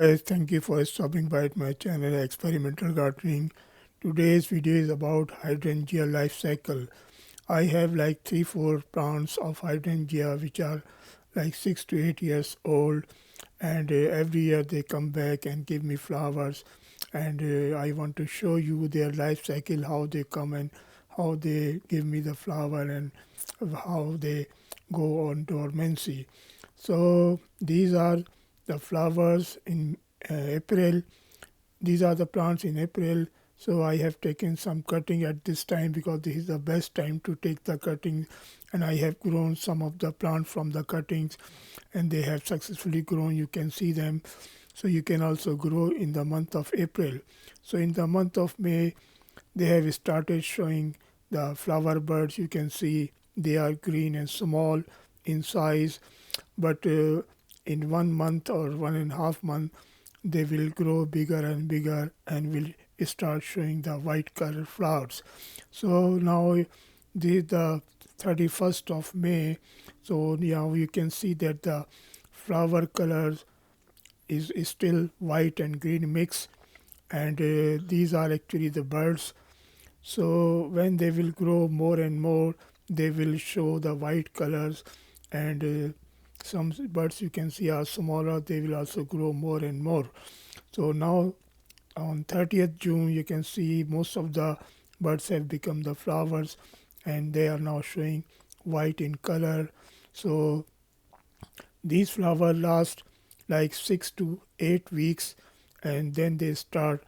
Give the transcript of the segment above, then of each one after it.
Thank you for stopping by at my channel Experimental Gardening. Today's video is about hydrangea life cycle. I have like 3-4 plants of hydrangea which are like 6 to 8 years old, and every year they come back and give me flowers, and I want to show you their life cycle, how they come and how they give me the flower and how they go on dormancy. So these are the flowers in April. These are the plants in April. So I have taken some cutting at this time because this is the best time to take the cutting, and I have grown some of the plants from the cuttings, and they have successfully grown. You can see them. So you can also grow in the month of April. So in the month of May, they have started showing the flower buds. You can see they are green and small in size, but in 1 month or 1.5 months, they will grow bigger and bigger and will start showing the white color flowers. So now this is the 31st of May. So now you can see that the flower colors is still white and green mix, and these are actually the birds. So when they will grow more and more, they will show the white colors, and some birds you can see are smaller, they will also grow more and more. So now on 30th June, you can see most of the birds have become the flowers, and they are now showing white in color. So these flowers last like 6 to 8 weeks, and then they start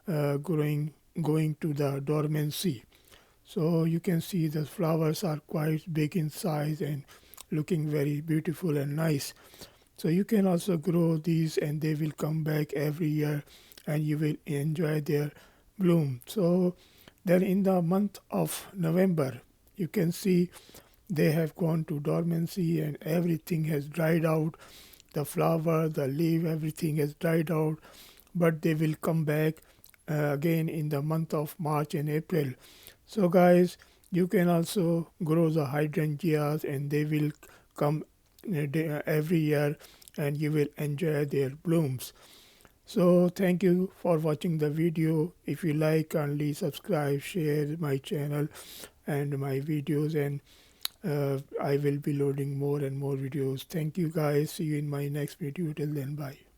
going to the dormancy. So you can see the flowers are quite big in size and looking very beautiful and nice. So you can also grow these, and they will come back every year, and you will enjoy their bloom. So then in the month of November, you can see they have gone to dormancy and everything has dried out. The flower, the leaf, everything has dried out, but they will come back again in the month of March and April. So guys, you can also grow the hydrangeas, and they will come every year, and you will enjoy their blooms. So thank you for watching the video. If you like, kindly subscribe, share my channel and my videos, and I will be loading more and more videos. Thank you guys. See you in my next video. Till then, bye.